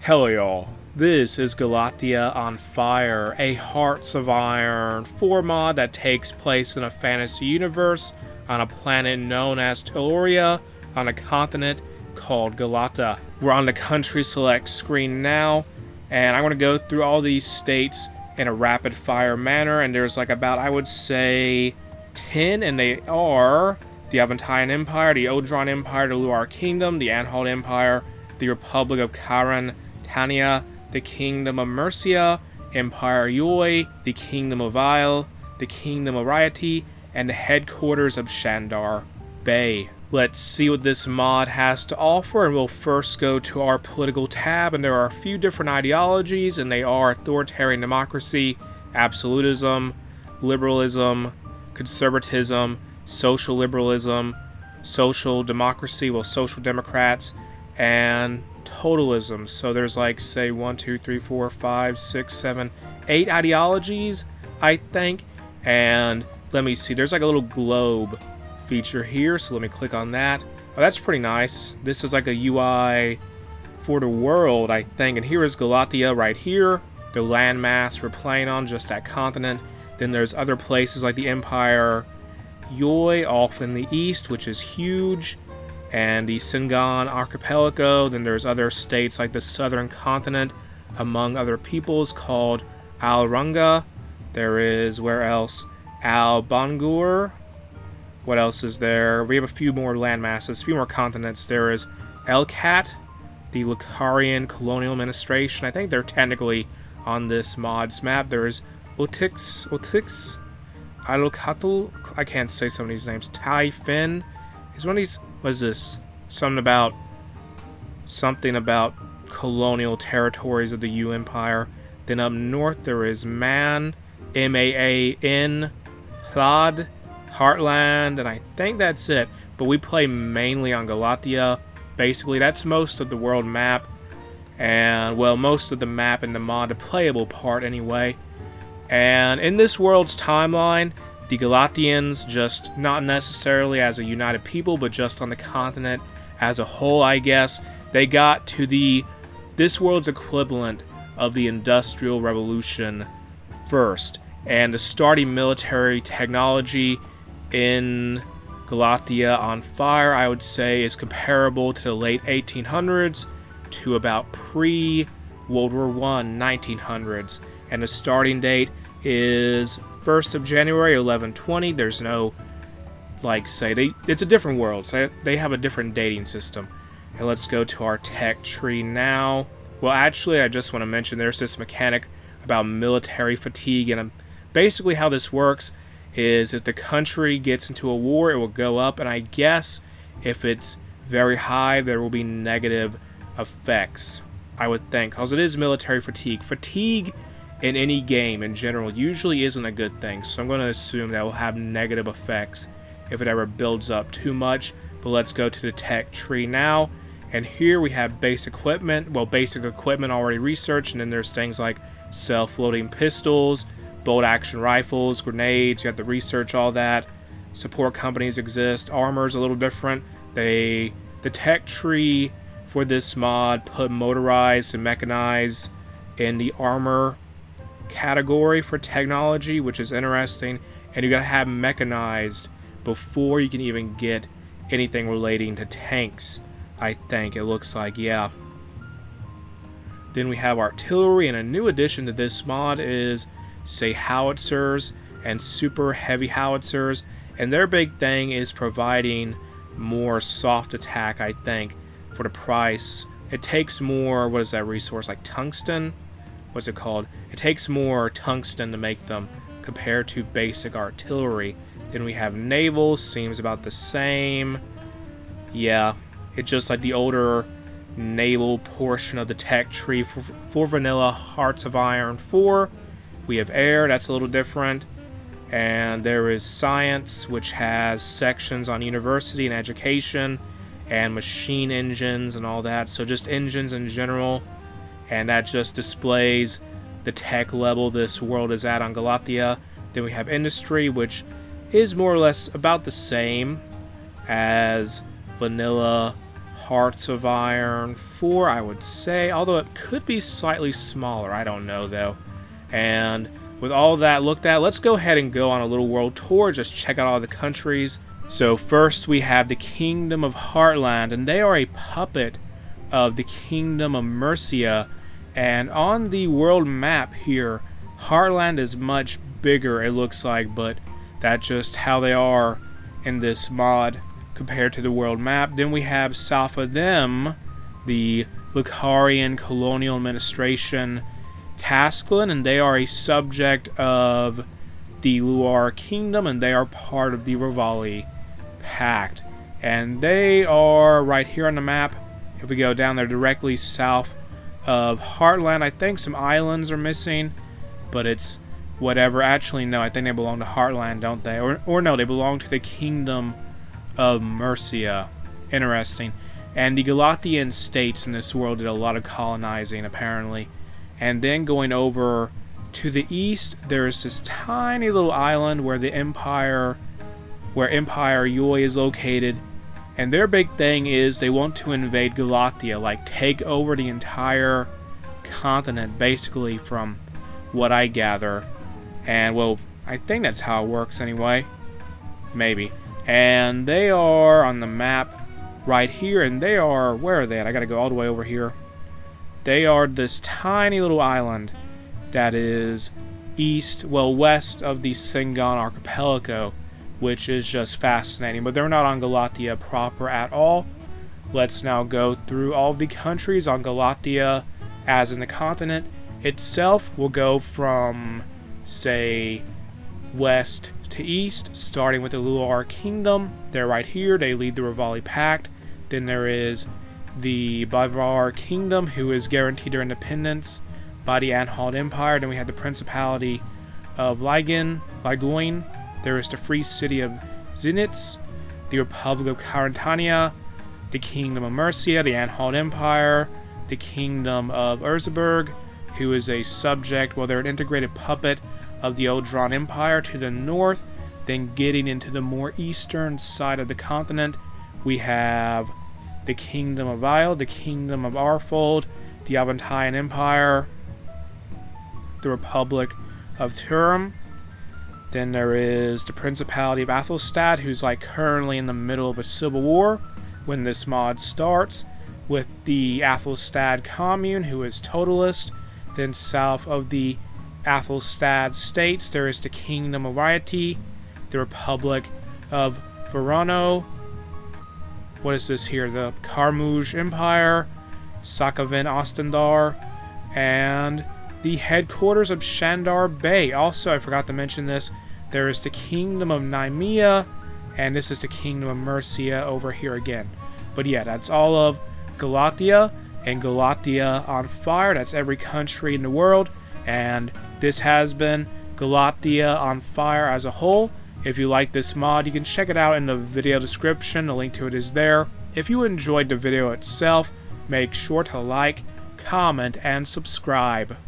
Hello y'all, this is Galata on Fire, a Hearts of Iron 4 mod that takes place in a fantasy universe on a planet known as Telluria on a continent called Galata. We're on the country select screen now, and I'm going to go through all these states in a rapid fire manner, and there's like about, I would say, 10, and they are the Avantian Empire, the Odron Empire, the Luar Kingdom, the Anhalt Empire, the Republic of Karan, Tania, the Kingdom of Mercia, Empire HOI, the Kingdom of Isle, the Kingdom of Rieti, and the headquarters of Shandar Bay. Let's see what this mod has to offer, and we'll first go to our political tab, and there are a few different ideologies, and they are authoritarian democracy, absolutism, liberalism, conservatism, social liberalism, social democracy, well, social democrats, and totalism. So there's like, say, 1, 2, 3, 4, 5, 6, 7, 8 ideologies, I think. And let me see, there's like a little globe feature here, so let me click on that. Oh, that's pretty nice. This is like a UI for the world, I think. And here is Galata right here, the landmass we're playing on, just that continent. Then there's other places like the Empire HOI off in the east, which is huge, and the Singan Archipelago. Then there's other states like the southern continent, among other peoples, called Al-Runga. There is, where else? Al-Bangur. What else is there? We have a few more landmasses, a few more continents. There is Elkat, the Lucarian Colonial Administration. I think they're technically on this mod's map. There is Otix, Alokatl, I can't say some of these names. Tai Fin is one of these. What is this? Something about colonial territories of the U Empire. Then up north there is Man, Maan, Hlad, Heartland, and I think that's it. But we play mainly on Galata. Basically, that's most of the world map, and well, most of the map in the mod, the playable part anyway. And in this world's timeline, the Galatians, just not necessarily as a united people, but just on the continent as a whole, I guess, they got to this world's equivalent of the Industrial Revolution first. And the starting military technology in Galata on Fire, I would say, is comparable to the late 1800s to about pre-World War I, 1900s. And the starting date is 1st of January 1120. There's no, like, say, it's a different world, so they have a different dating system. And let's go to our tech tree now. Well, actually, I just want to mention there's this mechanic about military fatigue, and basically how this works is if the country gets into a war, it will go up, and I guess if it's very high, there will be negative effects, I would think, because it is military fatigue. Fatigue in any game in general usually isn't a good thing, so I'm going to assume that will have negative effects if it ever builds up too much. But let's go to the tech tree now, and here we have basic equipment. Well, basic equipment already researched, and then there's things like self-loading pistols, bolt action rifles, grenades. You have to research all that. Support companies exist. Armor's a little different. The tech tree for this mod put motorized and mechanized in the armor category for technology, which is interesting. And you gotta have mechanized before you can even get anything relating to tanks, I think it looks like. Yeah. Then we have artillery, and a new addition to this mod is, say, howitzers and super heavy howitzers, and their big thing is providing more soft attack, I think, for the price. It takes more, what is that resource, like tungsten? What's it called? It takes more tungsten to make them compared to basic artillery. Then we have navals, seems about the same. Yeah, it's just like the older naval portion of the tech tree for vanilla Hearts of Iron 4. We have air, that's a little different. And there is science, which has sections on university and education, and machine engines and all that. So just engines in general. And that just displays the tech level this world is at on Galata. Then we have industry, which is more or less about the same as vanilla Hearts of Iron 4, I would say, although it could be slightly smaller, I don't know though. And with all that looked at, let's go ahead and go on a little world tour, just check out all the countries. So first we have the Kingdom of Heartland, and they are a puppet of the Kingdom of Mercia. And on the world map here, Heartland is much bigger, it looks like, but that's just how they are in this mod compared to the world map. Then we have south of them the Lucarian Colonial Administration Taskland, and they are a subject of the Luar Kingdom, and they are part of the Rivali Pact. And they are right here on the map. If we go down there directly south of Heartland, I think some islands are missing, but it's whatever. Actually, no, I think they belong to Heartland, don't they? Or no, they belong to the Kingdom of Mercia. Interesting. And the Galatian states in this world did a lot of colonizing, apparently. And then going over to the east, there's this tiny little island where Empire HOI is located. And their big thing is they want to invade Galata, like take over the entire continent, basically, from what I gather. And, well, I think that's how it works anyway. Maybe. And they are on the map right here, and they are, where are they at? I gotta go all the way over here. They are this tiny little island that is west of the Singon Archipelago, which is just fascinating. But they're not on Galata proper at all. Let's now go through all the countries on Galata, as in the continent itself. We'll go from, say, west to east, starting with the Luar Kingdom. They're right here. They lead the Rivali Pact. Then there is the Bavar Kingdom, who is guaranteed their independence by the Anhalt Empire. Then we have the Principality of Liguin. There is the Free City of Zenitz, the Republic of Carantania, the Kingdom of Mercia, the Anhalt Empire, the Kingdom of Erzberg, who is a subject, well, they're an integrated puppet of the Oldron Empire to the north. Then getting into the more eastern side of the continent, we have the Kingdom of Isle, the Kingdom of Arfold, the Avantian Empire, the Republic of Turum. Then there is the Principality of Athelstad, who's like currently in the middle of a civil war when this mod starts, with the Athelstad Commune, who is totalist. Then south of the Athelstad states, there is the Kingdom of Rieti, the Republic of Verano. What is this here? The Carmouge Empire, Sakavin Ostendar, and the headquarters of Shandar Bay. Also, I forgot to mention this, there is the Kingdom of Nymea, and this is the Kingdom of Mercia over here again. But yeah, that's all of Galata, and Galata on fire. That's every country in the world, and this has been Galata on fire as a whole. If you like this mod, you can check it out in the video description. The link to it is there. If you enjoyed the video itself, make sure to like, comment, and subscribe.